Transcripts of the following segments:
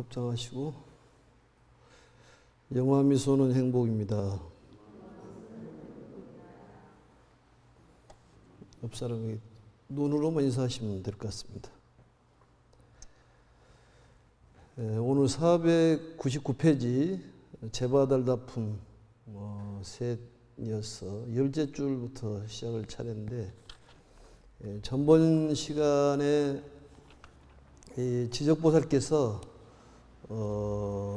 합장하시고 영화 미소는 행복입니다. 옆 사람이 눈으로만 인사하시면 될 것 같습니다. 오늘 499페이지 제바달다품 셋 이어서 열째 줄부터 시작을 차례인데, 전번 시간에 지적보살께서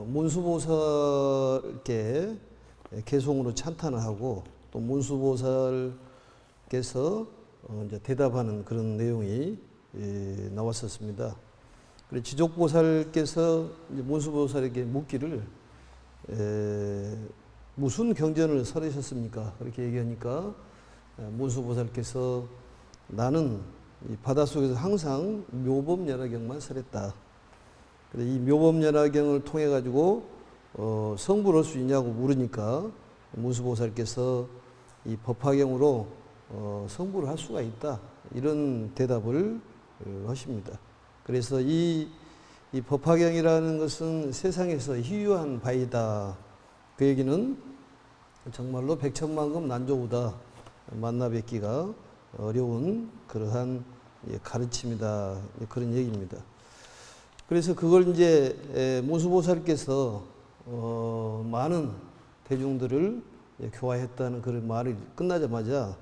문수보살께 개송으로 찬탄을 하고 또 문수보살께서 이제 대답하는 그런 내용이 나왔었습니다. 그래서 지적보살께서 문수보살에게 묻기를 무슨 경전을 설하셨습니까? 그렇게 얘기하니까 문수보살께서 나는 이 바닷속에서 항상 묘법연화경만 설했다. 이 묘법연화경을 통해 가지고 성불을 할 수 있냐고 물으니까 문수보살께서 이 법화경으로 성불을 할 수가 있다, 이런 대답을 하십니다. 그래서 이 법화경이라는 것은 세상에서 희유한 바이다. 그 얘기는 정말로 백천만금 난조우다. 만나 뵙기가 어려운 그러한 가르침이다. 그런 얘기입니다. 그래서 그걸 이제 문수보살께서 많은 대중들을 교화했다는 그런 말이 끝나자마자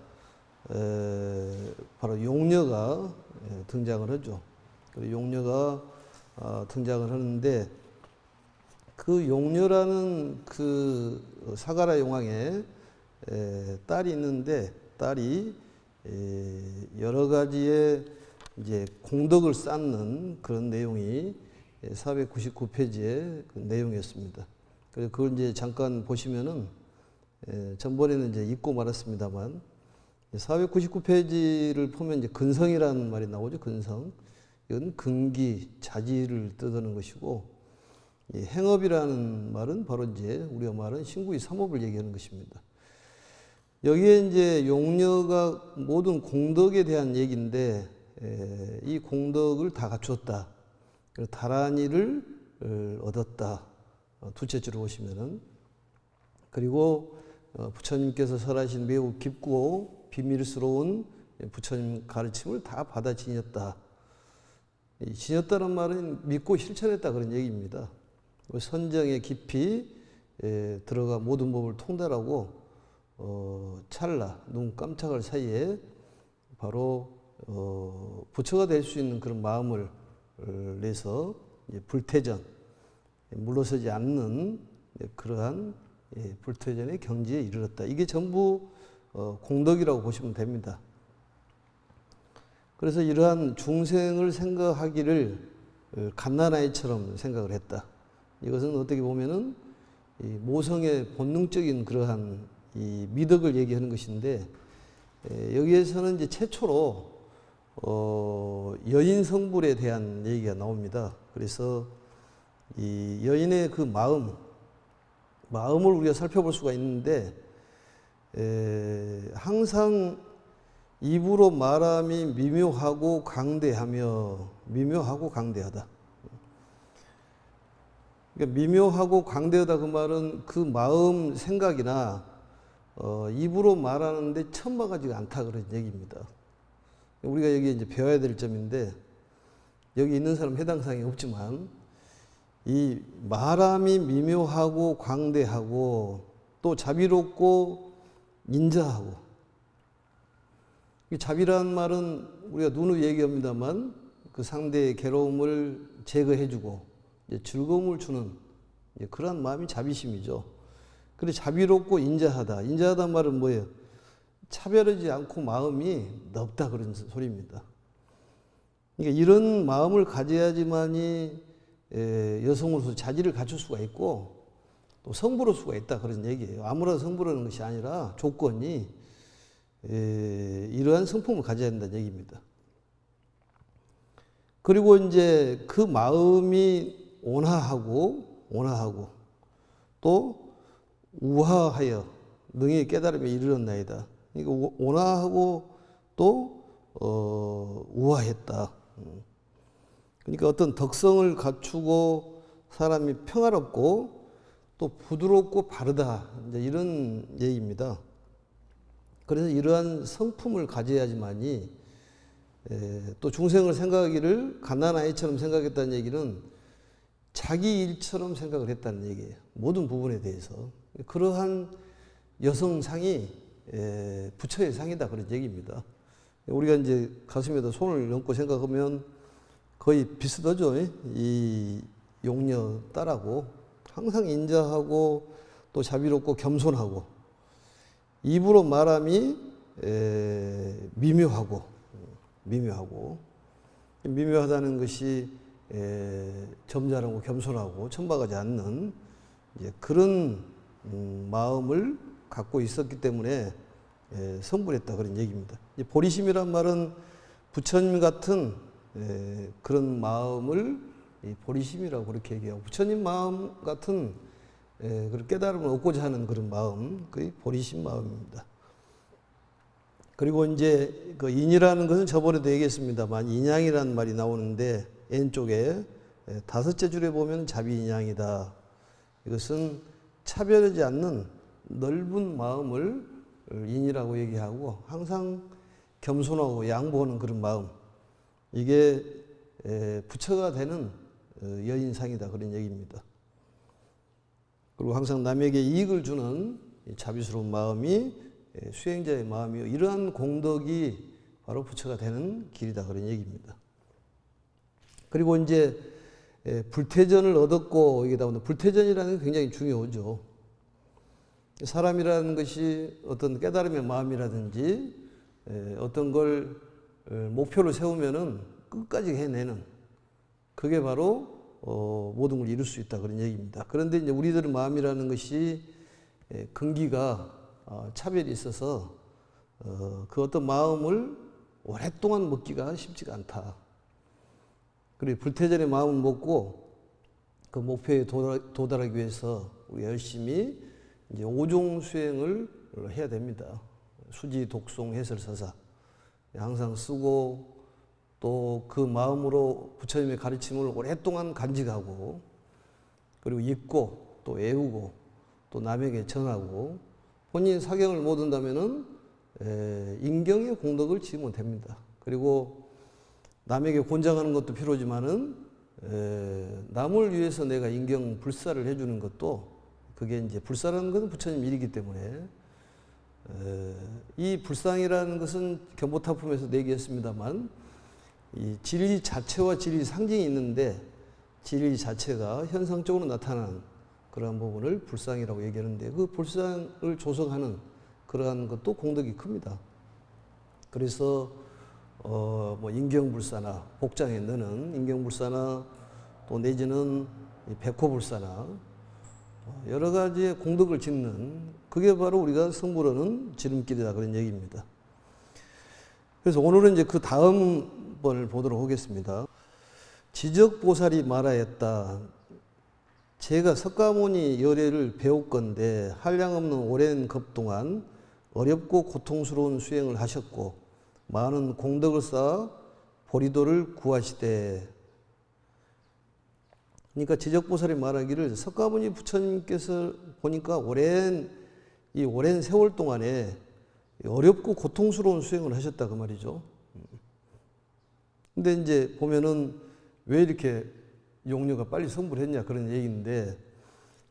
바로 용녀가 등장을 하죠. 용녀가 등장을 하는데, 그 용녀라는 그 사가라 용왕의 딸이 있는데, 딸이 여러 가지의 이제 공덕을 쌓는 그런 내용이 499페이지의 그 내용이었습니다. 그래서 그걸 이제 잠깐 보시면은, 전번에는 이제 잊고 말았습니다만 499페이지를 보면 이제 근성이라는 말이 나오죠. 근성. 이건 근기, 자질을 뜻하는 것이고, 이 행업이라는 말은 바로 이제 우리가 말하는 신구의 삼업을 얘기하는 것입니다. 여기에 이제 용녀가 모든 공덕에 대한 얘기인데, 이 공덕을 다 갖추었다. 다란이를 얻었다. 둘째 줄을 보시면은. 그리고 부처님께서 설하신 매우 깊고 비밀스러운 부처님 가르침을 다 받아 지녔다. 지녔다는 말은 믿고 실천했다, 그런 얘기입니다. 선정에 깊이 들어가 모든 법을 통달하고 찰나, 눈 깜짝할 사이에 바로 부처가 될 수 있는 그런 마음을 내서 불퇴전, 물러서지 않는 그러한 불퇴전의 경지에 이르렀다. 이게 전부 공덕이라고 보시면 됩니다. 그래서 이러한 중생을 생각하기를 갓난아이처럼 생각을 했다. 이것은 어떻게 보면은 이 모성의 본능적인 그러한 이 미덕을 얘기하는 것인데, 여기에서는 이제 최초로 여인 성불에 대한 얘기가 나옵니다. 그래서 이 여인의 그 마음을 우리가 살펴볼 수가 있는데, 항상 입으로 말함이 미묘하고 강대하다. 그러니까 미묘하고 강대하다, 그 말은 그 마음 생각이나 입으로 말하는데 천박하지가 않다, 그런 얘기입니다. 우리가 여기 이제 배워야 될 점인데, 여기 있는 사람 해당 사항이 없지만 이 말함이 미묘하고 광대하고 또 자비롭고 인자하고, 이 자비라는 말은 우리가 눈으로 얘기합니다만 그 상대의 괴로움을 제거해주고 즐거움을 주는 그러한 마음이 자비심이죠. 그래 자비롭고 인자하다. 인자하다는 말은 뭐예요? 차별하지 않고 마음이 넓다, 그런 소리입니다. 그러니까 이런 마음을 가져야지만이 여성으로서 자질을 갖출 수가 있고 또 성불할 수가 있다, 그런 얘기예요. 아무나 성불하는 것이 아니라 조건이 이러한 성품을 가져야 된다는 얘기입니다. 그리고 이제 그 마음이 온화하고 또 우화하여 능히 깨달음에 이르렀나이다. 그러니까 온화하고 또 우화했다. 그러니까 어떤 덕성을 갖추고 사람이 평화롭고 또 부드럽고 바르다, 이제 이런 얘기입니다. 그래서 이러한 성품을 가져야지만이 또 중생을 생각하기를 갓난아이처럼 생각했다는 얘기는 자기 일처럼 생각을 했다는 얘기예요. 모든 부분에 대해서. 그러한 여성상이 부처의 상이다, 그런 얘기입니다. 우리가 이제 가슴에다 손을 얹고 생각하면 거의 비슷하죠. 이 용녀 딸하고 항상 인자하고 또 자비롭고 겸손하고 입으로 말함이 미묘하다는 것이 점잖고 겸손하고 천박하지 않는 그런 마음을 갖고 있었기 때문에 성불했다, 그런 얘기입니다. 보리심이란 말은 부처님 같은 그런 마음을 보리심이라고 그렇게 얘기하고, 부처님 마음 같은 그런 깨달음을 얻고자 하는 그런 마음, 그게 보리심 마음입니다. 그리고 이제 그 인이라는 것은 저번에도 얘기했습니다만 인양이라는 말이 나오는데 N 쪽에 다섯째 줄에 보면 자비인양이다. 이것은 차별하지 않는 넓은 마음을 인이라고 얘기하고 항상 겸손하고 양보하는 그런 마음, 이게 부처가 되는 여인상이다, 그런 얘기입니다. 그리고 항상 남에게 이익을 주는 자비스러운 마음이 수행자의 마음이요, 이러한 공덕이 바로 부처가 되는 길이다, 그런 얘기입니다. 그리고 이제 불태전을 얻었고, 이게 나오는데 불태전이라는 게 굉장히 중요하죠. 사람이라는 것이 어떤 깨달음의 마음이라든지 어떤 걸 목표를 세우면은 끝까지 해내는, 그게 바로 모든 걸 이룰 수 있다, 그런 얘기입니다. 그런데 이제 우리들의 마음이라는 것이 근기가 차별이 있어서 그 어떤 마음을 오랫동안 먹기가 쉽지가 않다. 그리고 불태전의 마음을 먹고 그 목표에 도달하기 위해서 우리 열심히 이제 5종 수행을 해야 됩니다. 수지, 독송, 해설, 서사 항상 쓰고, 또 그 마음으로 부처님의 가르침을 오랫동안 간직하고, 그리고 읽고 또 외우고 또 남에게 전하고, 본인 사경을 못 한다면은 인경의 공덕을 지으면 됩니다. 그리고 남에게 권장하는 것도 필요지만은 남을 위해서 내가 인경 불사를 해주는 것도, 그게 이제 불사라는 것은 부처님 일이기 때문에 이 불상이라는 것은 견보타품에서 얘기했습니다만 이 진리 자체와 진리 상징이 있는데 진리 자체가 현상적으로 나타나는 그러한 부분을 불상이라고 얘기하는데, 그 불상을 조성하는 그러한 것도 공덕이 큽니다. 그래서 뭐 인경불사나 복장에 넣는 인경불사나 또 내지는 백호불사나 여러 가지의 공덕을 짓는, 그게 바로 우리가 성불하는 지름길이다, 그런 얘기입니다. 그래서 오늘은 이제 그 다음 번을 보도록 하겠습니다. 지적보살이 말하였다. 제가 석가모니 열애를 배웠건대 한량없는 오랜 급 동안 어렵고 고통스러운 수행을 하셨고 많은 공덕을 쌓아 보리도를 구하시되. 그러니까 지적보살이 말하기를 석가모니 부처님께서 보니까 오랜 세월 동안에 어렵고 고통스러운 수행을 하셨다, 그 말이죠. 근데 이제 보면은 왜 이렇게 용녀가 빨리 성불했냐, 그런 얘기인데,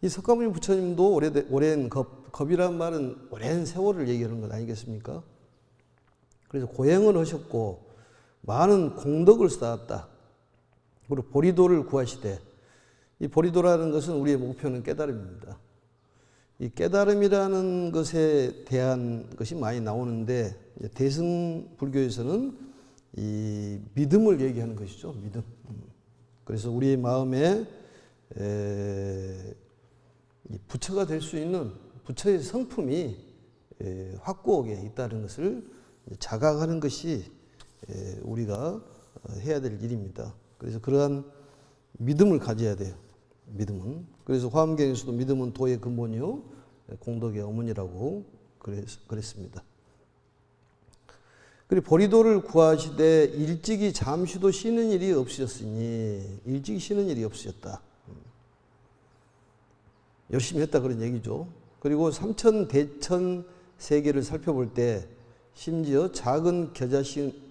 이 석가모니 부처님도 오랜 겁이란 말은 오랜 세월을 얘기하는 것 아니겠습니까? 그래서 고행을 하셨고 많은 공덕을 쌓았다. 그리고 보리도를 구하시되, 이 보리도라는 것은 우리의 목표는 깨달음입니다. 이 깨달음이라는 것에 대한 것이 많이 나오는데 대승 불교에서는 이 믿음을 얘기하는 것이죠. 믿음. 그래서 우리의 마음에 부처가 될 수 있는 부처의 성품이 확고하게 있다는 것을 자각하는 것이 우리가 해야 될 일입니다. 그래서 그러한 믿음을 가져야 돼요. 믿음은. 그래서 화엄경에서도 믿음은 도의 근본이요 공덕의 어머니라고 그랬습니다. 그리고 보리도를 구하시되 일찍이 잠시도 쉬는 일이 없으셨으니, 일찍이 쉬는 일이 없으셨다. 열심히 했다 그런 얘기죠. 그리고 삼천 대천 세계를 살펴볼 때 심지어 작은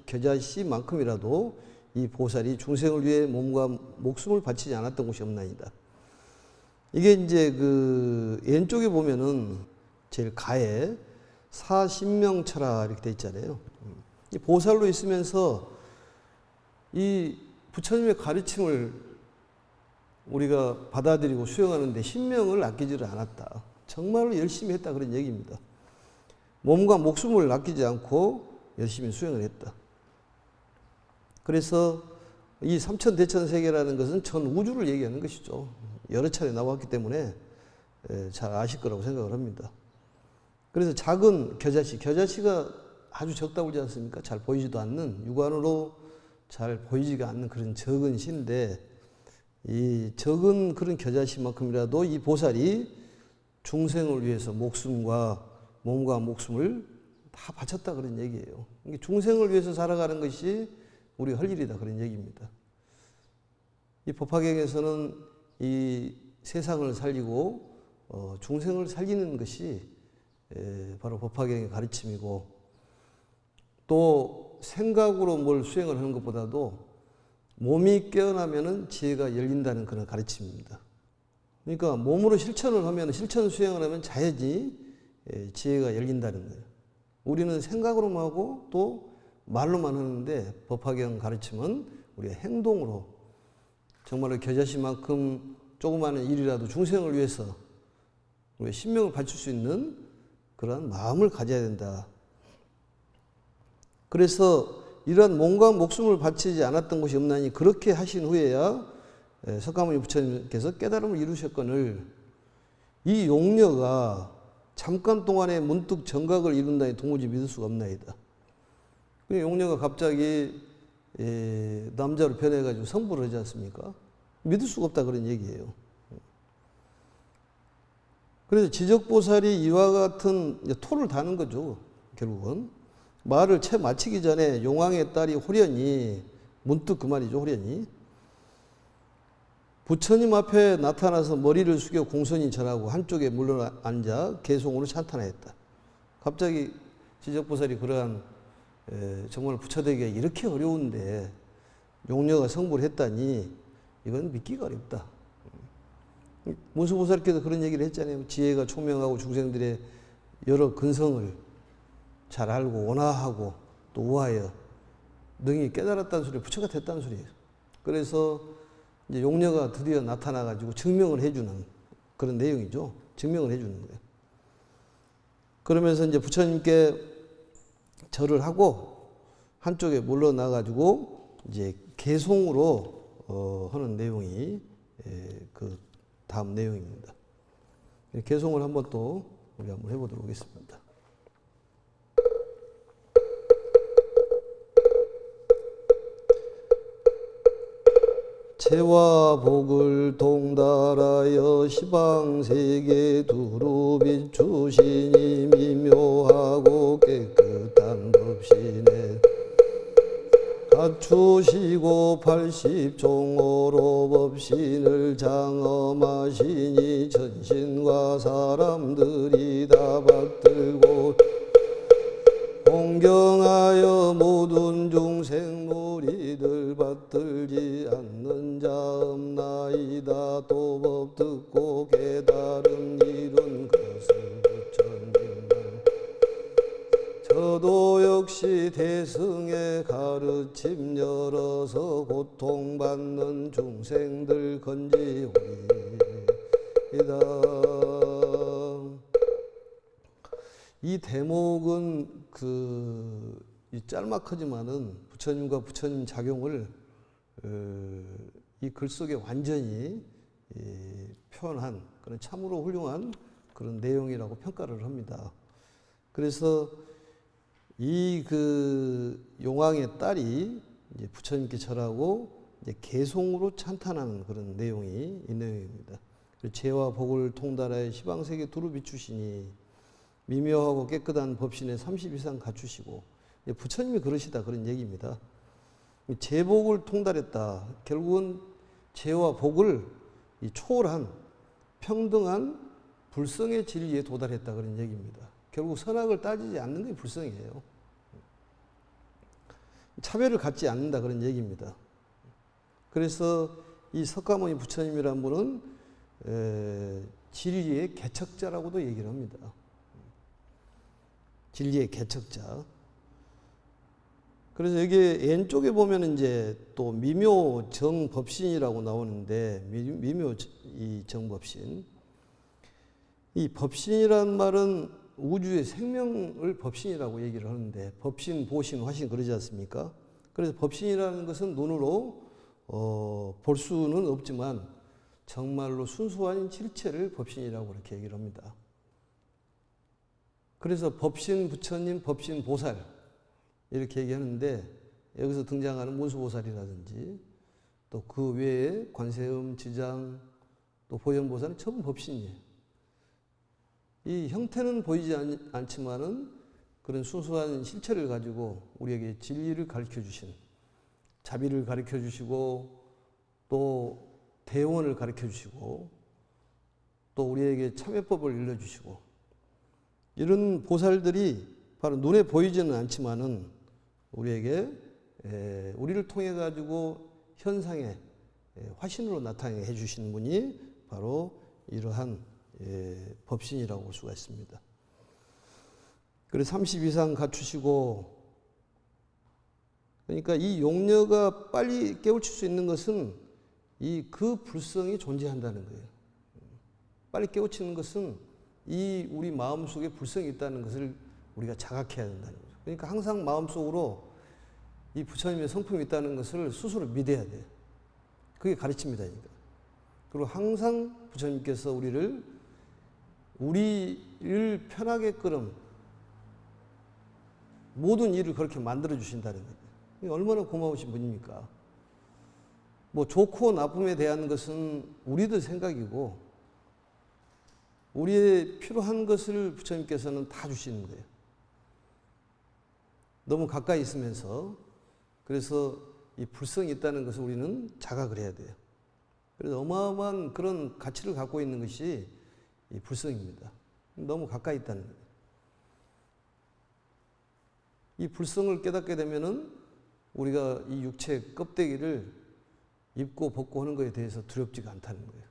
겨자씨만큼이라도 이 보살이 중생을 위해 몸과 목숨을 바치지 않았던 곳이 없나이다. 이게 이제 그 왼쪽에 보면은 제일 가에 사신명철하 이렇게 돼 있잖아요. 이 보살로 있으면서 이 부처님의 가르침을 우리가 받아들이고 수용하는데 신명을 아끼지를 않았다. 정말로 열심히 했다 그런 얘기입니다. 몸과 목숨을 아끼지 않고 열심히 수행을 했다. 그래서 이 삼천대천세계라는 것은 전 우주를 얘기하는 것이죠. 여러 차례 나왔기 때문에 잘 아실 거라고 생각을 합니다. 그래서 작은 겨자씨가 아주 적다 보지 않습니까? 잘 보이지도 않는, 육안으로 잘 보이지가 않는 그런 적은 씨인데, 이 적은 그런 겨자씨만큼이라도 이 보살이 중생을 위해서 목숨과 몸과 목숨을 다 바쳤다 그런 얘기예요. 중생을 위해서 살아가는 것이 우리가 할 일이다 그런 얘기입니다. 이 법화경에서는 이 세상을 살리고 중생을 살리는 것이 바로 법화경의 가르침이고, 또 생각으로 뭘 수행을 하는 것보다도 몸이 깨어나면은 지혜가 열린다는 그런 가르침입니다. 그러니까 몸으로 실천 수행을 하면 자연히 지혜가 열린다는 거예요. 우리는 생각으로만 하고 또 말로만 하는데 법화경 가르침은 우리가 행동으로 정말로 겨자씨만큼 조그마한 일이라도 중생을 위해서 우리가 신명을 바칠 수 있는 그러한 마음을 가져야 된다. 그래서 이러한 몸과 목숨을 바치지 않았던 것이 없나니 그렇게 하신 후에야 석가모니 부처님께서 깨달음을 이루셨거늘 이 용녀가 잠깐 동안에 문득 정각을 이룬다니 도무지 믿을 수가 없나이다. 용녀가 갑자기 남자로 변해가지고 성불을 하지 않습니까? 믿을 수가 없다 그런 얘기예요. 그래서 지적보살이 이와 같은 토를 다는 거죠. 결국은 말을 채 마치기 전에 용왕의 딸이 호련이, 문득 그 말이죠, 호련이 부처님 앞에 나타나서 머리를 숙여 공손히 절하고 한쪽에 물러 앉아 개송으로 찬탄하였다. 갑자기 지적보살이 그러한 정말 부처되기가 이렇게 어려운데 용녀가 성불을 했다니 이건 믿기가 어렵다. 문수보살께서 그런 얘기를 했잖아요. 지혜가 총명하고 중생들의 여러 근성을 잘 알고 온화하고 또 우하여 능히 깨달았다는 소리, 부처가 됐다는 소리예요. 그래서 이제 용녀가 드디어 나타나가지고 증명을 해주는 그런 내용이죠. 증명을 해주는 거예요. 그러면서 이제 부처님께 절을 하고 한쪽에 물러나가지고 이제 개송으로 하는 내용이 그 다음 내용입니다. 개송을 한번 또 우리 한번 해보도록 하겠습니다. 재와 복을 동달하여 시방세계 두루 비추시니 미묘하고 깨끗한 법신에 갖추시고 80종호로 법신을 장엄하시니 천신과 사람들이 다 받들고 공경하여 모든 중생 무리들 받들지 않는 자 없나이다. 또 법 듣고 깨달음 이룬 것을 부처님은 저도 역시 대승의 가르침 열어서 고통받는 중생들 건지오리이다. 이 대목은 이 짤막하지만은 부처님과 부처님 작용을 이 글 속에 완전히 표현한 그런 참으로 훌륭한 그런 내용이라고 평가를 합니다. 그래서 이 용왕의 딸이 이제 부처님께 절하고 이제 개송으로 찬탄하는 그런 내용이 이 내용입니다. 재와 복을 통달하여 시방세계 두루 비추시니 미묘하고 깨끗한 법신에 30 이상 갖추시고 부처님이 그러시다 그런 얘기입니다. 재복을 통달했다. 결국은 재와 복을 이 초월한 평등한 불성의 진리에 도달했다 그런 얘기입니다. 결국 선악을 따지지 않는 게 불성이에요. 차별을 갖지 않는다 그런 얘기입니다. 그래서 이 석가모니 부처님이란 분은 진리의 개척자라고도 얘기를 합니다. 진리의 개척자. 그래서 여기 왼쪽에 보면 이제 또 미묘정법신이라고 나오는데, 미묘정법신. 이 법신이란 말은 우주의 생명을 법신이라고 얘기를 하는데, 법신, 보신, 화신 그러지 않습니까? 그래서 법신이라는 것은 눈으로 볼 수는 없지만 정말로 순수한 실체를 법신이라고 그렇게 얘기를 합니다. 그래서 법신 부처님, 법신 보살 이렇게 얘기하는데, 여기서 등장하는 문수보살이라든지 또 그 외에 관세음, 지장, 또 보현보살은 전부 법신이에요. 이 형태는 보이지 않지만은 그런 순수한 실체를 가지고 우리에게 진리를 가르쳐 주신, 자비를 가르쳐 주시고 또 대원을 가르쳐 주시고 또 우리에게 참회법을 일러주시고, 이런 보살들이 바로 눈에 보이지는 않지만은 우리에게 우리를 통해 가지고 현상에 화신으로 나타내 주시는 분이 바로 이러한 법신이라고 볼 수가 있습니다. 그래서 30 이상 갖추시고, 그러니까 이 용녀가 빨리 깨우칠 수 있는 것은 그 불성이 존재한다는 거예요. 빨리 깨우치는 것은 이 우리 마음속에 불성이 있다는 것을 우리가 자각해야 된다는 거죠. 그러니까 항상 마음속으로 이 부처님의 성품이 있다는 것을 스스로 믿어야 돼요. 그게 가르칩니다. 그리고 항상 부처님께서 우리를 편하게끔 모든 일을 그렇게 만들어 주신다는 거예요. 얼마나 고마우신 분입니까? 뭐 좋고 나쁨에 대한 것은 우리들 생각이고, 우리의 필요한 것을 부처님께서는 다 주시는 거예요. 너무 가까이 있으면서. 그래서 이 불성이 있다는 것을 우리는 자각을 해야 돼요. 그래서 어마어마한 그런 가치를 갖고 있는 것이 이 불성입니다. 너무 가까이 있다는 거예요. 이 불성을 깨닫게 되면은 우리가 이 육체 껍데기를 입고 벗고 하는 것에 대해서 두렵지가 않다는 거예요.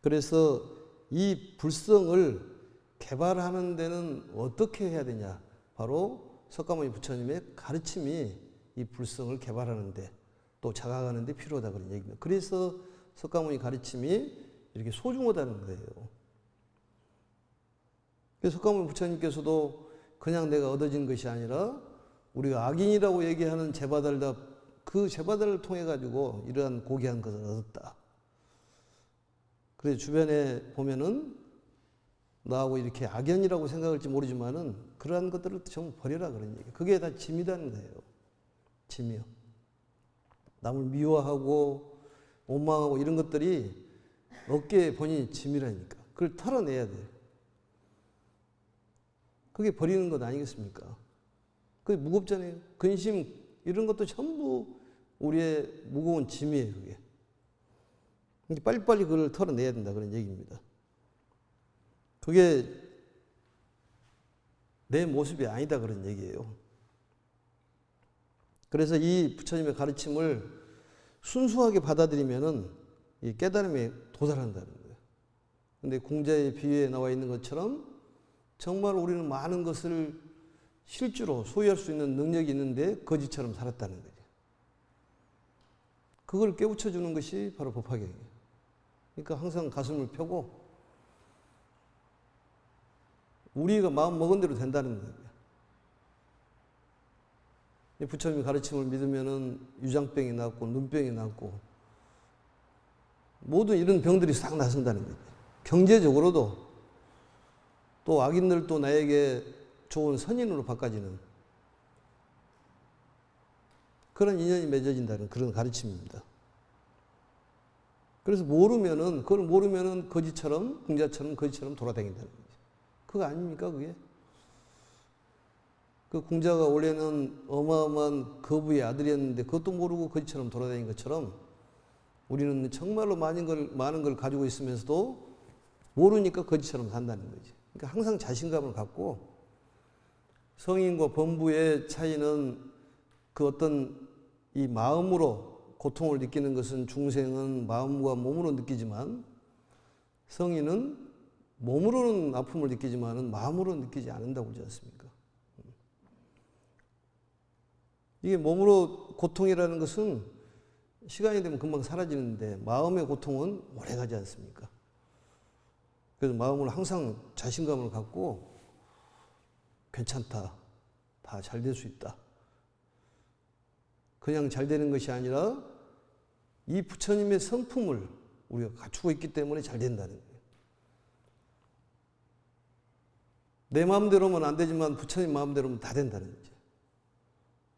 그래서 이 불성을 개발하는 데는 어떻게 해야 되냐? 바로 석가모니 부처님의 가르침이 이 불성을 개발하는데 또 자각하는데 필요하다 그런 얘기입니다. 그래서 석가모니 가르침이 이렇게 소중하다는 거예요. 그래서 석가모니 부처님께서도 그냥 내가 얻어진 것이 아니라 우리가 악인이라고 얘기하는 제바달다, 그 제바달을 통해 가지고 이러한 고귀한 것을 얻었다. 그래서 주변에 보면은 나하고 이렇게 악연이라고 생각할지 모르지만은 그러한 것들을 전부 버려라 그런 얘기. 그게 다 짐이라는 거예요. 짐이요. 남을 미워하고 원망하고 이런 것들이 어깨에 본인이 짐이라니까. 그걸 털어내야 돼요. 그게 버리는 것 아니겠습니까? 그게 무겁잖아요. 근심 이런 것도 전부 우리의 무거운 짐이에요. 그게. 빨리빨리 그걸 털어내야 된다 그런 얘기입니다. 그게 내 모습이 아니다 그런 얘기예요. 그래서 이 부처님의 가르침을 순수하게 받아들이면은 이 깨달음에 도달한다는 거예요. 근데 공자의 비유에 나와 있는 것처럼 정말 우리는 많은 것을 실주로 소유할 수 있는 능력이 있는데 거지처럼 살았다는 거죠. 그걸 깨우쳐 주는 것이 바로 법화경이에요. 그러니까 항상 가슴을 펴고 우리가 마음 먹은 대로 된다는 거예요. 부처님의 가르침을 믿으면은 유장병이 낫고 눈병이 낫고 모든 이런 병들이 싹 나선다는 거예요. 경제적으로도 또 악인들도 나에게 좋은 선인으로 바꿔지는 그런 인연이 맺어진다는 그런 가르침입니다. 그래서 그걸 모르면은 거지처럼, 공자처럼 거지처럼 돌아다닌다는 거죠. 그거 아닙니까, 그게? 그 공자가 원래는 어마어마한 거부의 아들이었는데 그것도 모르고 거지처럼 돌아다닌 것처럼 우리는 정말로 많은 걸 가지고 있으면서도 모르니까 거지처럼 산다는 거지. 그러니까 항상 자신감을 갖고 성인과 범부의 차이는 그 어떤 이 마음으로 고통을 느끼는 것은 중생은 마음과 몸으로 느끼지만 성인은 몸으로는 아픔을 느끼지만 마음으로 느끼지 않는다고 그러지 않습니까? 이게 몸으로 고통이라는 것은 시간이 되면 금방 사라지는데 마음의 고통은 오래 가지 않습니까? 그래서 마음을 항상 자신감을 갖고 괜찮다. 다 잘 될 수 있다. 그냥 잘 되는 것이 아니라 이 부처님의 성품을 우리가 갖추고 있기 때문에 잘 된다는 거예요. 내 마음대로면 안 되지만 부처님 마음대로면 다 된다는 거죠.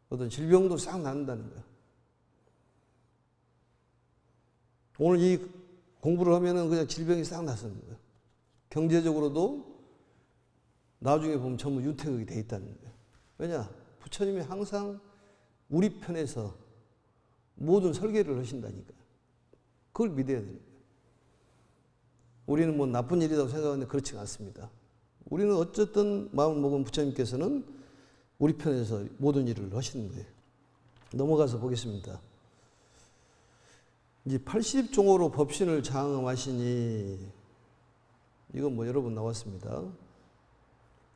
어떤 질병도 싹 낫는다는 거예요. 오늘 이 공부를 하면은 그냥 질병이 싹 낫는 거예요. 경제적으로도 나중에 보면 전부 윤택하게 돼 있다는 거예요. 왜냐? 부처님이 항상 우리 편에서 모든 설계를 하신다니까요. 그걸 믿어야 돼요. 우리는 뭐 나쁜 일이라고 생각하는데 그렇지 않습니다. 우리는 어쨌든 마음을 먹은 부처님께서는 우리 편에서 모든 일을 하시는 거예요. 넘어가서 보겠습니다. 이제 80종호로 법신을 장엄하시니, 이건 뭐 여러 번 나왔습니다.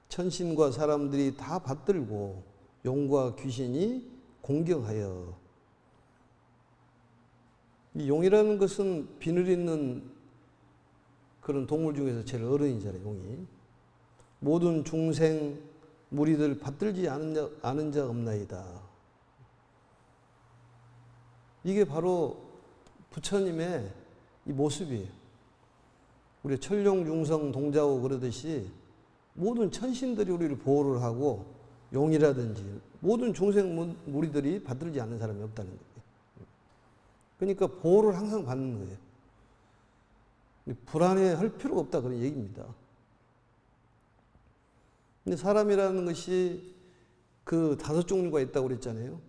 천신과 사람들이 다 받들고 용과 귀신이 공경하여. 이 용이라는 것은 비늘 있는 그런 동물 중에서 제일 어른이잖아요, 용이. 모든 중생 무리들 받들지 않은 자 없나이다. 이게 바로 부처님의 이 모습이에요. 우리 천룡중성 동자호 그러듯이 모든 천신들이 우리를 보호를 하고 용이라든지 모든 중생 무리들이 받들지 않는 사람이 없다는 거예요. 그러니까 보호를 항상 받는 거예요. 불안해할 필요가 없다 그런 얘기입니다. 근데 사람이라는 것이 그 5종류가 있다고 그랬잖아요.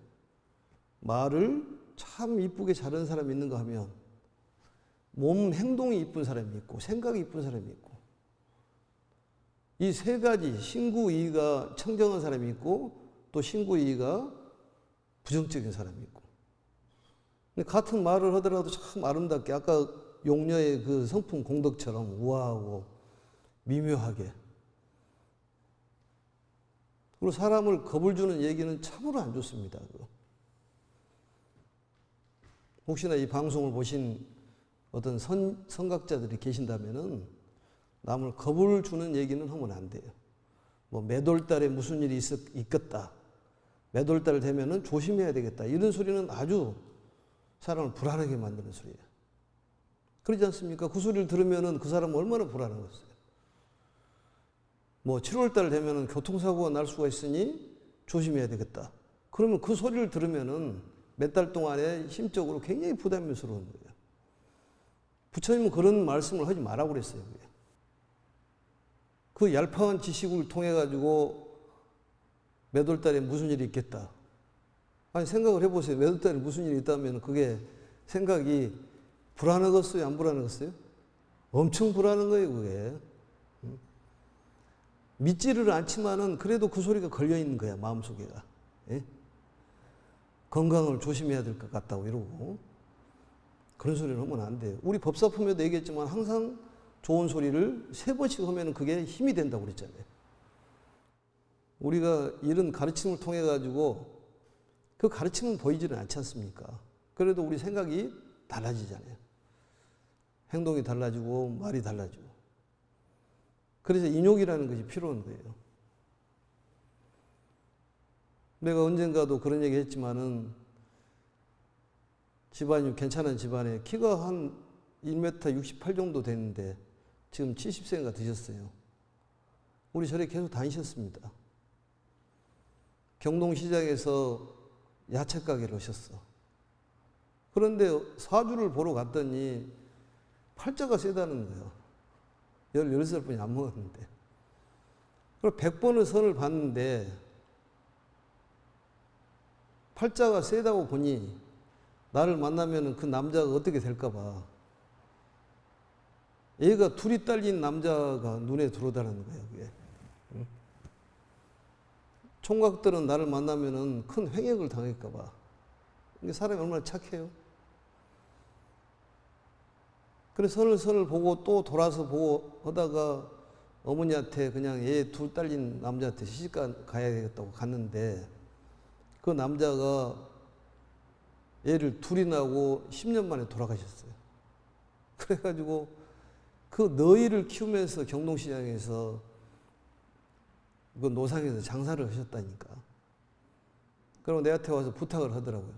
말을 참 이쁘게 잘하는 사람이 있는가 하면 몸 행동이 이쁜 사람이 있고 생각이 이쁜 사람이 있고, 이 세 가지 신구이가 청정한 사람이 있고 또 신구이가 부정적인 사람이 있고, 근데 같은 말을 하더라도 참 아름답게 아까 용녀의 그 성품 공덕처럼 우아하고 미묘하게, 그리고 사람을 겁을 주는 얘기는 참으로 안 좋습니다. 혹시나 이 방송을 보신 어떤 선각자들이 계신다면은 남을 겁을 주는 얘기는 하면 안 돼요. 뭐 매돌달에 무슨 일이 있겠다. 매돌달 되면은 조심해야 되겠다. 이런 소리는 아주 사람을 불안하게 만드는 소리예요. 그러지 않습니까? 그 소리를 들으면은 그 사람은 얼마나 불안하겠어요. 뭐 7월달 되면은 교통사고가 날 수가 있으니 조심해야 되겠다. 그러면 그 소리를 들으면은 몇 달 동안에 심적으로 굉장히 부담스러운 거예요. 부처님은 그런 말씀을 하지 말라고 그랬어요. 그 얄팍한 지식을 통해 가지고 매돌달에 무슨 일이 있겠다. 아니 생각을 해보세요. 매돌달에 무슨 일이 있다면 그게 생각이 불안하겠어요? 안 불안하겠어요? 엄청 불안한 거예요, 그게. 믿지를 않지만은 그래도 그 소리가 걸려있는 거야, 마음속에가. 예? 건강을 조심해야 될 것 같다고 이러고. 그런 소리를 하면 안 돼요. 우리 법사품에도 얘기했지만 항상 좋은 소리를 3번씩 하면 그게 힘이 된다고 그랬잖아요. 우리가 이런 가르침을 통해 가지고 그 가르침은 보이지는 않지 않습니까? 그래도 우리 생각이 달라지잖아요. 행동이 달라지고 말이 달라지고. 그래서 인욕이라는 것이 필요한 거예요. 내가 언젠가도 그런 얘기 했지만은 집안이 괜찮은 집안에 키가 한 1m 68 정도 되는데 지금 70세인가 드셨어요. 우리 절에 계속 다니셨습니다. 경동시장에서 야채 가게를 하셨어. 그런데 사주를 보러 갔더니 팔자가 세다는 거예요. 16살뿐이 안 먹었는데. 그리고 100번의 선을 봤는데 팔자가 세다고 보니 나를 만나면 그 남자가 어떻게 될까 봐 얘가 둘이 딸린 남자가 눈에 들어오다는 거예요. 그게. 총각들은 나를 만나면은 큰 횡액을 당할까 봐. 이게 사람이 얼마나 착해요. 그래서 선을 보고 또 돌아서 보고 하다가 어머니한테 그냥 얘 둘 딸린 남자한테 시집 가야 되겠다고 갔는데 그 남자가 얘를 둘이 낳고 10년 만에 돌아가셨어요. 그래가지고 그 너희를 키우면서 경동시장에서 그 노상에서 장사를 하셨다니까. 그럼 내한테 와서 부탁을 하더라고요.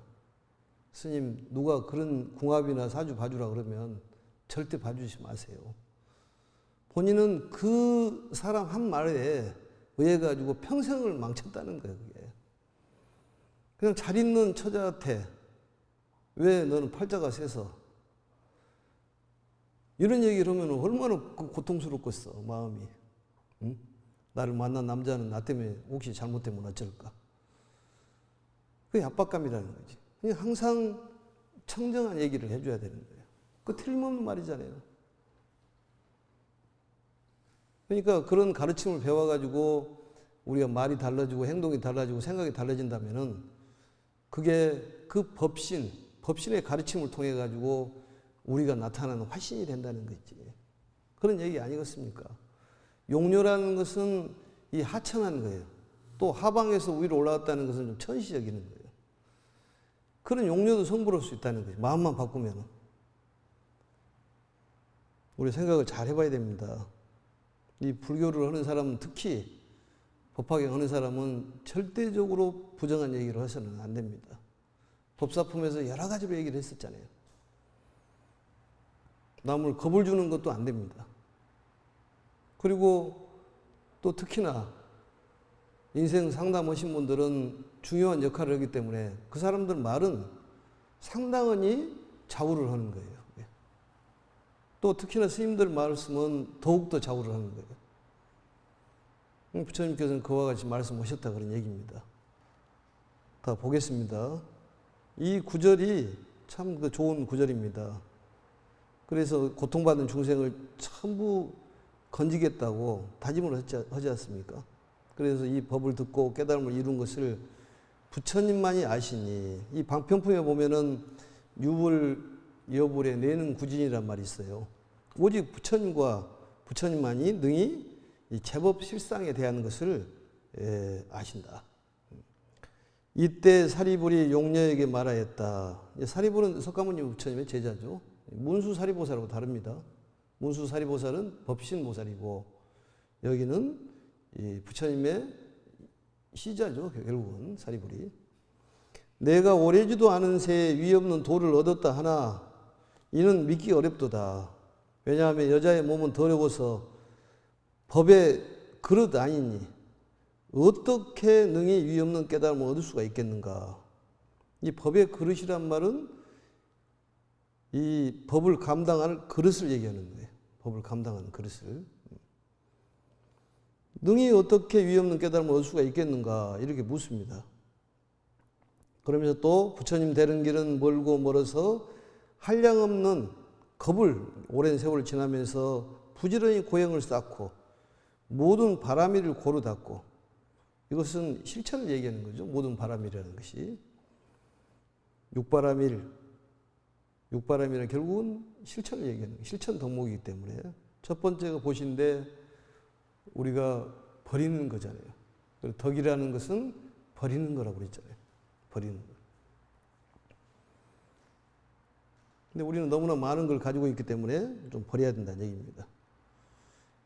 스님, 누가 그런 궁합이나 사주 봐주라 그러면 절대 봐주지 마세요. 본인은 그 사람 한 말에 의해가지고 평생을 망쳤다는 거예요, 그게. 그냥 잘 있는 처자한테 왜 너는 팔자가 세서 이런 얘기를 하면 얼마나 고통스럽겠어, 마음이. 응? 나를 만난 남자는 나 때문에 혹시 잘못되면 어쩔까? 그게 압박감이라는 거지. 그냥 항상 청정한 얘기를 해줘야 되는 거예요. 그 틀림없는 말이잖아요. 그러니까 그런 가르침을 배워가지고 우리가 말이 달라지고 행동이 달라지고 생각이 달라진다면은 그게 그 법신의 가르침을 통해 가지고 우리가 나타나는 화신이 된다는 거지. 그런 얘기 아니겠습니까? 용녀라는 것은 이 하천한 거예요. 또 하방에서 위로 올라왔다는 것은 좀 천시적이는 거예요. 그런 용녀도 성불할 수 있다는 거죠. 마음만 바꾸면. 우리 생각을 잘 해봐야 됩니다. 이 불교를 하는 사람은 특히 법화경 하는 사람은 절대적으로 부정한 얘기를 해서는 안 됩니다. 법사품에서 여러 가지로 얘기를 했었잖아요. 남을 겁을 주는 것도 안 됩니다. 그리고 또 특히나 인생 상담하신 분들은 중요한 역할을 하기 때문에 그 사람들 말은 상당히 좌우를 하는 거예요. 또 특히나 스님들 말씀은 더욱더 좌우를 하는 거예요. 부처님께서는 그와 같이 말씀하셨다 그런 얘기입니다. 다 보겠습니다. 이 구절이 참 좋은 구절입니다. 그래서 고통받는 중생을 전부 건지겠다고 다짐을 하지 않습니까? 그래서 이 법을 듣고 깨달음을 이룬 것을 부처님만이 아시니, 이 방편품에 보면은 유불 여불에 내는 구진이란 말이 있어요. 오직 부처님과 부처님만이 능히 이 제법 실상에 대한 것을 아신다. 이때 사리불이 용녀에게 말하였다. 사리불은 석가모니 부처님의 제자죠. 문수사리보살하고 다릅니다. 문수사리보살은 법신보살이고 여기는 이 부처님의 시자죠. 결국은 사리불이. 내가 오래지도 않은 새에 위 없는 도를 얻었다 하나 이는 믿기 어렵도다. 왜냐하면 여자의 몸은 더러워서 법의 그릇 아니니 어떻게 능히 위 없는 깨달음을 얻을 수가 있겠는가. 이 법의 그릇이란 말은 이 법을 감당하는 그릇을 얘기하는 거예요. 법을 감당하는 그릇을. 능히 어떻게 위 없는 깨달음을 얻을 수가 있겠는가 이렇게 묻습니다. 그러면서 또 부처님 되는 길은 멀고 멀어서 한량없는 겁을 오랜 세월을 지나면서 부지런히 고행을 쌓고 모든 바람이를 고루 닦고, 이것은 실천을 얘기하는 거죠. 모든 바람이라는 것이. 육바람이는 결국은 실천을 얘기하는 거예요. 실천 덕목이기 때문에. 첫 번째가 보신데 우리가 버리는 거잖아요. 그리고 덕이라는 것은 버리는 거라고 그랬잖아요. 버리는 거. 근데 우리는 너무나 많은 걸 가지고 있기 때문에 좀 버려야 된다는 얘기입니다.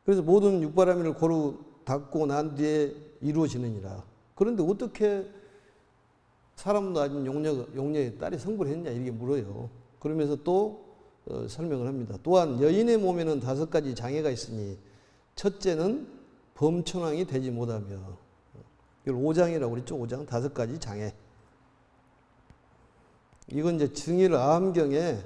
그래서 모든 육바라밀을 고루 닦고 난 뒤에 이루어지느니라. 그런데 어떻게 사람도 아닌 용녀의 딸이 성불을 했냐 이렇게 물어요. 그러면서 또 설명을 합니다. 또한 여인의 몸에는 5가지 장애가 있으니 첫째는 범천왕이 되지 못하며, 이걸 5장이라고 그랬죠. 5장 5가지 장애. 이건 이제 증일 아함경에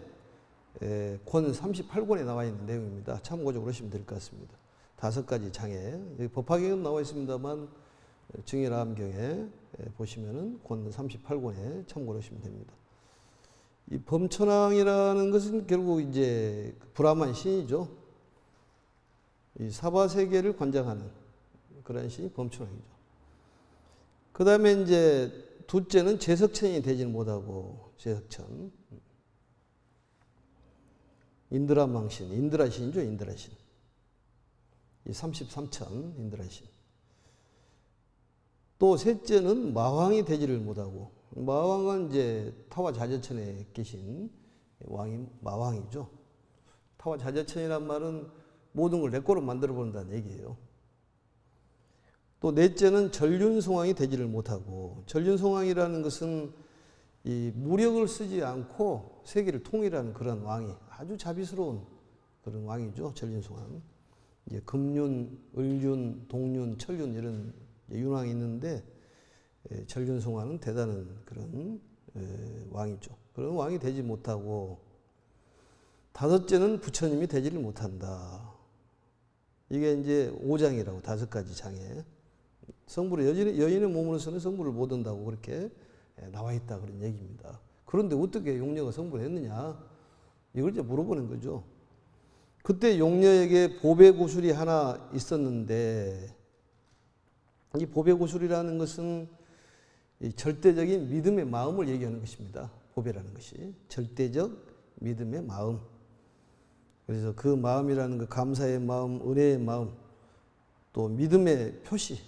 권 38권에 나와 있는 내용입니다. 참고적으로 하시면 될 것 같습니다. 5가지 장애. 여기 법화경은 나와 있습니다만 증일 아함경에 보시면은 권 38권에 참고를 하시면 됩니다. 이 범천왕이라는 것은 결국 이제 브라만 신이죠. 이 사바세계를 관장하는 그런 신이 범춘왕이죠. 그 다음에 이제 둘째는 제석천이 되지는 못하고, 제석천. 인드라망신, 인드라신이죠, 인드라신. 이 33천, 인드라신. 또 셋째는 마왕이 되지를 못하고, 마왕은 이제 타와 자저천에 계신 왕이 마왕이죠. 타와 자저천이란 말은 모든 걸 내 거로 만들어 본다는 얘기예요. 또 넷째는 전륜성왕이 되지를 못하고, 전륜성왕이라는 것은 이 무력을 쓰지 않고 세계를 통일하는 그런 왕이 아주 자비스러운 그런 왕이죠. 전륜성왕. 이제 금륜, 을륜, 동륜, 철륜 이런 윤왕이 있는데 전륜성왕은 대단한 그런 왕이죠. 그런 왕이 되지 못하고, 다섯째는 부처님이 되지를 못한다. 이게 이제 5장이라고 5가지 장에 성불을 여인의 몸으로서는 성불을 못 한다고 그렇게 나와 있다 그런 얘기입니다. 그런데 어떻게 용녀가 성불을 했느냐? 이걸 이제 물어보는 거죠. 그때 용녀에게 보배구술이 하나 있었는데, 이 보배구술이라는 것은 이 절대적인 믿음의 마음을 얘기하는 것입니다. 보배라는 것이 절대적 믿음의 마음. 그래서 그 마음이라는 그 감사의 마음, 은혜의 마음, 또 믿음의 표시.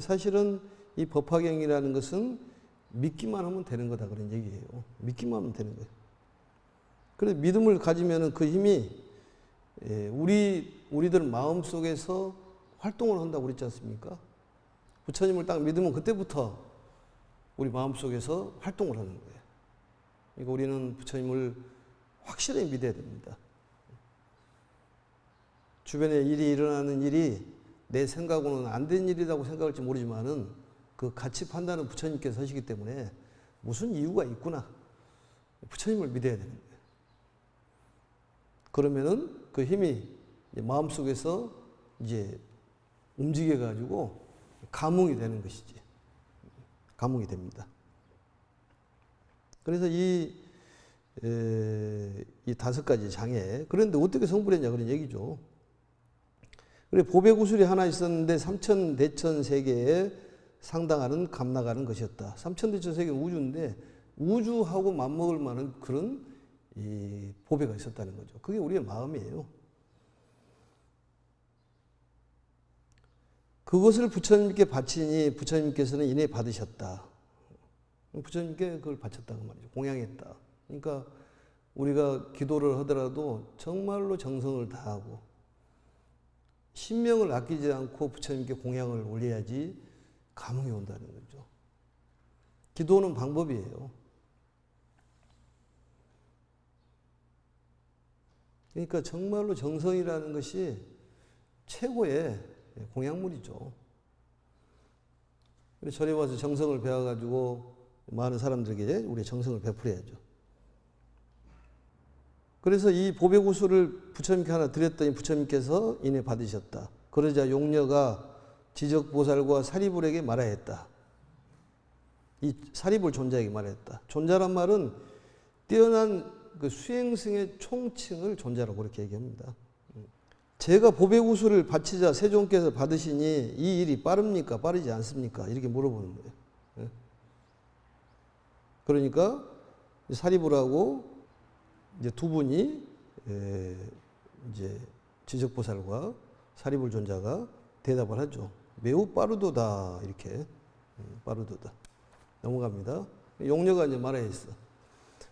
사실은 이 법화경이라는 것은 믿기만 하면 되는 거다 그런 얘기예요. 믿기만 하면 되는 거예요. 그래서 믿음을 가지면 그 힘이 우리들 마음 속에서 활동을 한다고 그랬지 않습니까? 부처님을 딱 믿으면 그때부터 우리 마음 속에서 활동을 하는 거예요. 그러니까 우리는 부처님을 확실히 믿어야 됩니다. 주변에 일이 일어나는 일이 내 생각으로는 안 된 일이라고 생각할지 모르지만은 그 가치 판단은 부처님께서 하시기 때문에 무슨 이유가 있구나. 부처님을 믿어야 되는 거예요. 그러면은 그 힘이 마음속에서 이제 움직여가지고 감흥이 되는 것이지. 감흥이 됩니다. 그래서 이 5가지 장애. 그런데 어떻게 성불했냐 그런 얘기죠. 그래, 보배구술이 하나 있었는데 삼천대천세계에 상당하는 감나가는 것이었다. 삼천대천세계는 우주인데 우주하고 맞먹을 만한 그런 이 보배가 있었다는 거죠. 그게 우리의 마음이에요. 그것을 부처님께 바치니 부처님께서는 인해 받으셨다. 부처님께 그걸 바쳤다고 말이죠. 공양했다. 그러니까 우리가 기도를 하더라도 정말로 정성을 다하고 신명을 아끼지 않고 부처님께 공양을 올려야지 감흥이 온다는 거죠. 기도는 방법이에요. 그러니까 정말로 정성이라는 것이 최고의 공양물이죠. 절에 와서 정성을 배워가지고 많은 사람들에게 우리의 정성을 베풀어야죠. 그래서 이 보배구술을 부처님께 하나 드렸더니 부처님께서 인해 받으셨다. 그러자 용녀가 지적보살과 사리불에게 말하였다. 이 사리불 존자에게 말했다. 존자란 말은 뛰어난 그 수행승의 총칭을 존자라고 그렇게 얘기합니다. 제가 보배구술을 바치자 세종께서 받으시니 이 일이 빠릅니까? 빠르지 않습니까? 이렇게 물어보는 거예요. 그러니까 사리불하고 이제 두 분이 이제 지적보살과 사리불 존자가 대답을 하죠. 매우 빠르도다 이렇게 빠르도다. 넘어갑니다. 용녀가 이제 말하였어.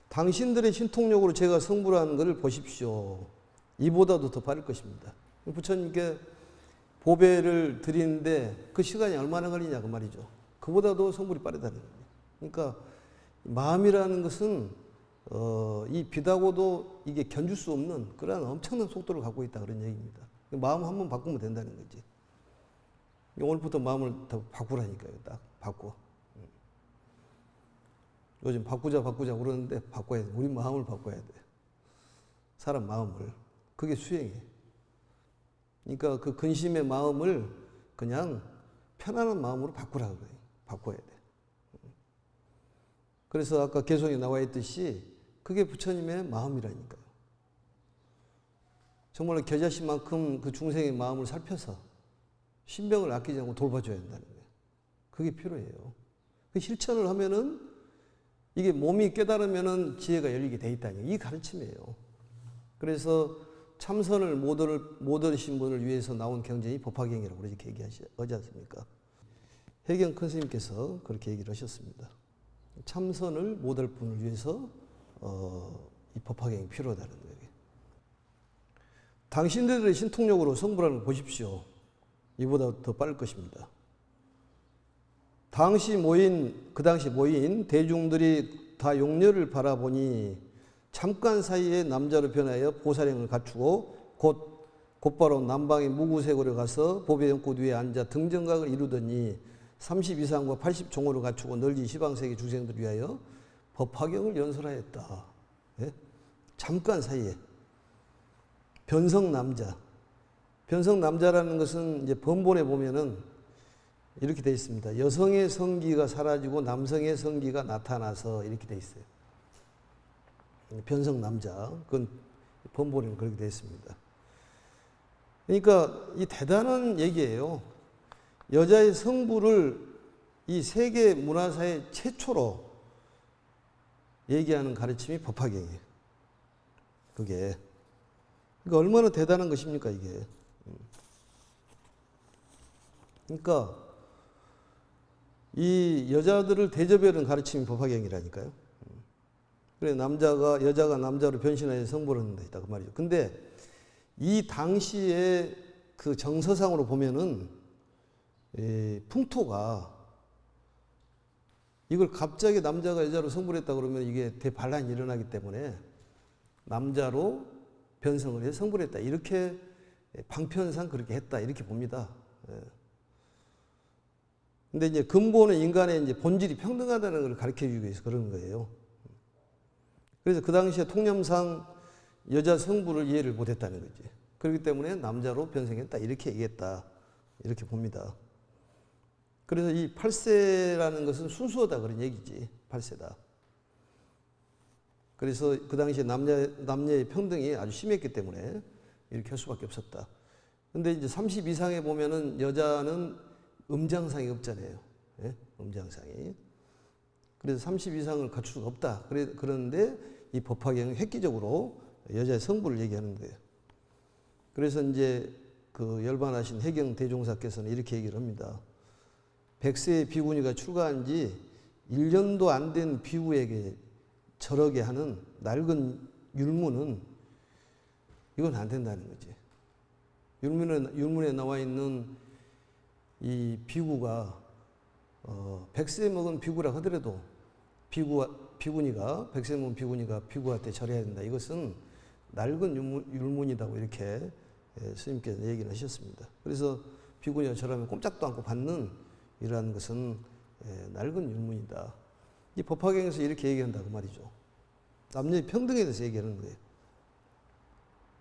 당신들의 신통력으로 제가 성불하는 것을 보십시오. 이보다도 더 빠를 것입니다. 부처님께 보배를 드리는데 그 시간이 얼마나 걸리냐 그 말이죠. 그보다도 성불이 빠르다는 거예요. 그러니까 마음이라는 것은 이 비다고도 이게 견줄 수 없는 그런 엄청난 속도를 갖고 있다 그런 얘기입니다. 마음 한번 바꾸면 된다는 거지. 오늘부터 마음을 더 바꾸라니까요. 딱 바꿔. 요즘 바꾸자 그러는데 바꿔야 돼. 우리 마음을 바꿔야 돼. 사람 마음을. 그게 수행이에요. 그러니까 그 근심의 마음을 그냥 편안한 마음으로 바꾸라 그래요. 바꿔야 돼. 그래서 아까 개송에 나와 있듯이 그게 부처님의 마음이라니까요. 정말로 겨자씨만큼 그 중생의 마음을 살펴서 신병을 아끼지 않고 돌봐줘야 한다는 거예요. 그게 필요해요. 그 실천을 하면은 이게 몸이 깨달으면은 지혜가 열리게 돼 있다는 이 가르침이에요. 그래서 참선을 못 얻으신 분을 위해서 나온 경전이 법화경이라고 이렇게 얘기하지 않습니까? 해경 큰 스님께서 그렇게 얘기를 하셨습니다. 참선을 못 할 분을 위해서 이 법화경이 필요하다는 거예요. 당신들의 신통력으로 성불하는 걸 보십시오. 이보다 더 빠를 것입니다. 그 당시 모인 대중들이 다 용녀를 바라보니 잠깐 사이에 남자로 변하여 보살행을 갖추고 곧바로 남방의 무구색으로 가서 보배 연꽃 위에 앉아 등정각을 이루더니 30 이상과 80 종호를 갖추고 널리 시방세계 중생들을 위하여 법화경을 연설하였다. 예? 잠깐 사이에. 변성남자. 변성남자라는 것은 이제 번본에 보면은 이렇게 되어 있습니다. 여성의 성기가 사라지고 남성의 성기가 나타나서 이렇게 되어 있어요. 변성남자. 그건 번본에는 그렇게 되어 있습니다. 그러니까 이 대단한 얘기예요. 여자의 성부를 이 세계 문화사의 최초로 얘기하는 가르침이 법화경이에요. 그게. 그러니까 얼마나 대단한 것입니까, 이게. 그러니까 이 여자들을 대접하는 가르침이 법화경이라니까요. 그래 여자가 남자로 변신하여 성불을 한다 그 말이죠. 근데 이 당시에 그 정서상으로 보면은 풍토가 이걸 갑자기 남자가 여자로 성불했다 그러면 이게 대반란이 일어나기 때문에 남자로 변성을 해서 성불했다. 이렇게 방편상 그렇게 했다. 이렇게 봅니다. 근데 이제 근본은 인간의 이제 본질이 평등하다는 걸 가르쳐 주기 위해서 그러는 거예요. 그래서 그 당시에 통념상 여자 성부를 이해를 못 했다는 거지. 그렇기 때문에 남자로 변성했다. 이렇게 얘기했다. 이렇게 봅니다. 그래서 이 8세라는 것은 순수하다 그런 얘기지. 8세다. 그래서 그 당시에 남녀의 평등이 아주 심했기 때문에 이렇게 할 수밖에 없었다. 근데 이제 30 이상에 보면은 여자는 음장상이 없잖아요. 예? 음장상이. 그래서 30 이상을 갖출 수가 없다. 그런데 이 법화경은 획기적으로 여자의 성부를 얘기하는 거예요. 그래서 이제 그 열반하신 해경 대종사께서는 이렇게 얘기를 합니다. 100세의 비구니가 출가한 지 1년도 안 된 비구에게 저러게 하는 낡은 율무는 이건 안 된다는 거지. 율문에 나와 있는 이 비구가 100세 먹은 비구라 하더라도 비구니가 100세 먹은 비구니가 비구한테 절해야 된다. 이것은 낡은 율문이라고 이렇게 스님께서 얘기를 하셨습니다. 그래서 비구니가 절하면 꼼짝도 않고 받는 이러한 것은 낡은 율문이다. 이 법화경에서 이렇게 얘기한다고 말이죠. 남녀의 평등에 대해서 얘기하는 거예요.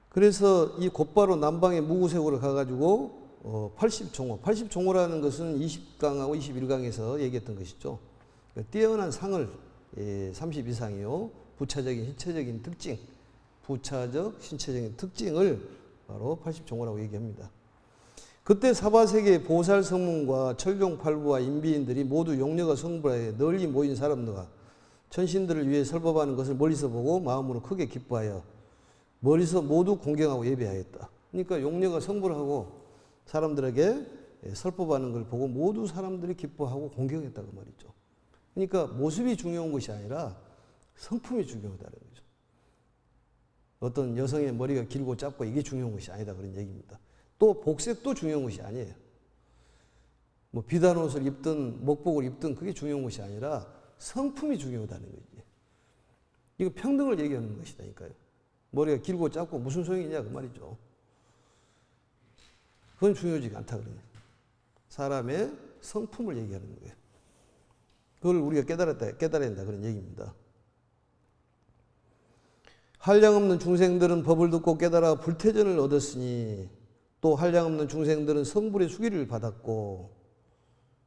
그래서 이 곧바로 남방의 무구색으로 가가지고 80종호. 80종호라는 것은 20강하고 21강에서 얘기했던 것이죠. 뛰어난 상을 30 이상이요. 부차적 신체적인 특징을 바로 80종호라고 얘기합니다. 그때 사바세계의 보살 성문과 철경팔부와 인비인들이 모두 용녀가 성불하여 널리 모인 사람들과 천신들을 위해 설법하는 것을 멀리서 보고 마음으로 크게 기뻐하여 멀리서 모두 공경하고 예배하였다. 그러니까 용녀가 성불하고 사람들에게 설법하는 걸 보고 모두 사람들이 기뻐하고 공경했다고 말이죠. 그러니까 모습이 중요한 것이 아니라 성품이 중요하다는 거죠. 어떤 여성의 머리가 길고 짧고 이게 중요한 것이 아니다 그런 얘기입니다. 또 복색도 중요한 것이 아니에요. 뭐 비단 옷을 입든 목복을 입든 그게 중요한 것이 아니라 성품이 중요하다는 거지. 이거 평등을 얘기하는 것이다니까요. 머리가 길고 짧고 무슨 소용이냐 그 말이죠. 그건 중요하지 않다 그래요. 사람의 성품을 얘기하는 거예요. 그걸 우리가 깨달아야 된다 그런 얘기입니다. 한량없는 중생들은 법을 듣고 깨달아 불태전을 얻었으니 또 한량없는 중생들은 성불의 수기를 받았고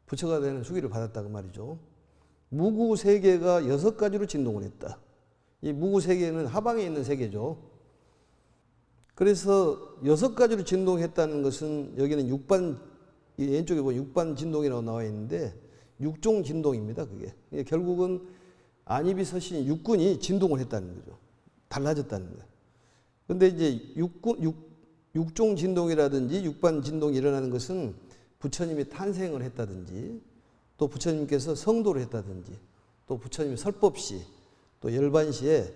부처가 되는 수기를 받았다고 말이죠. 무구세계가 6가지로 진동을 했다. 이 무구세계는 하방에 있는 세계죠. 그래서 6가지로 진동했다는 것은 여기는 이 왼쪽에 보면 6반 진동이라고 나와 있는데 6종 진동입니다. 그게 결국은 안입이 서신 육군이 진동을 했다는 거죠. 달라졌다는 거예요. 근데 이제 6종 진동이라든지 6반 진동이 일어나는 것은 부처님이 탄생을 했다든지 또 부처님께서 성도를 했다든지 또 부처님이 설법시 또 열반시에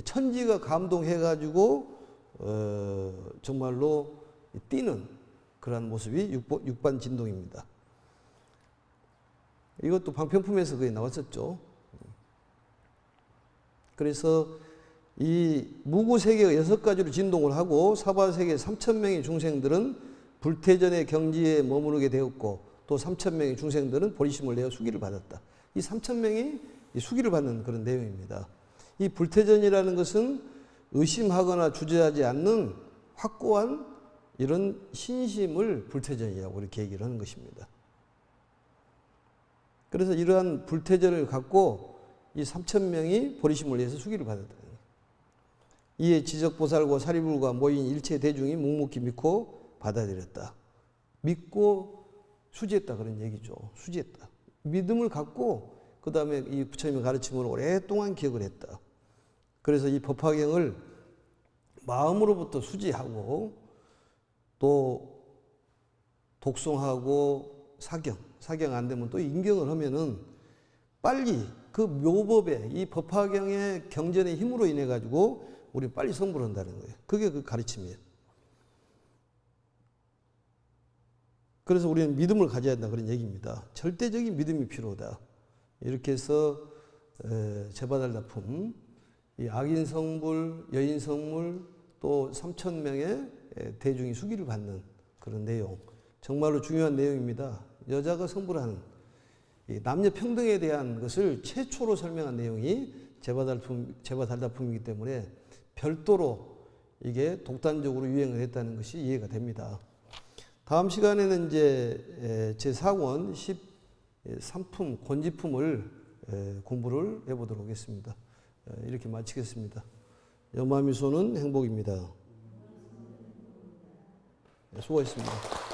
천지가 감동해가지고 정말로 뛰는 그러한 모습이 6반 진동입니다. 이것도 방평품에서 거의 나왔었죠. 그래서 이 무구세계가 6가지로 진동을 하고 사바세계 3,000명의 중생들은 불태전의 경지에 머무르게 되었고 또 3,000명의 중생들은 보리심을 내어 수기를 받았다. 이 3,000명이 수기를 받는 그런 내용입니다. 이 불태전이라는 것은 의심하거나 주저하지 않는 확고한 이런 신심을 불태전이라고 이렇게 얘기를 하는 것입니다. 그래서 이러한 불태전을 갖고 이 3,000명이 보리심을 내서 수기를 받았다. 이에 지적보살과 사리불과 모인 일체 대중이 묵묵히 믿고 받아들였다. 믿고 수지했다 그런 얘기죠. 수지했다. 믿음을 갖고 그 다음에 이 부처님의 가르침을 오랫동안 기억을 했다. 그래서 이 법화경을 마음으로부터 수지하고 또 독송하고 사경 안 되면 또 인경을 하면은 빨리 그 묘법의 이 법화경의 경전의 힘으로 인해 가지고 우리 빨리 성불을 한다는 거예요. 그게 그 가르침이에요. 그래서 우리는 믿음을 가져야 한다 그런 얘기입니다. 절대적인 믿음이 필요하다. 이렇게 해서 제바달다품, 이 악인성불, 여인성물 또 3,000명의 대중이 수기를 받는 그런 내용, 정말로 중요한 내용입니다. 여자가 성불하는 남녀 평등에 대한 것을 최초로 설명한 내용이 제바달다품이기 때문에 별도로 이게 독단적으로 유행을 했다는 것이 이해가 됩니다. 다음 시간에는 이제 제4권 13품 권지품을 공부를 해보도록 하겠습니다. 이렇게 마치겠습니다. 염화미소는 행복입니다. 수고하셨습니다.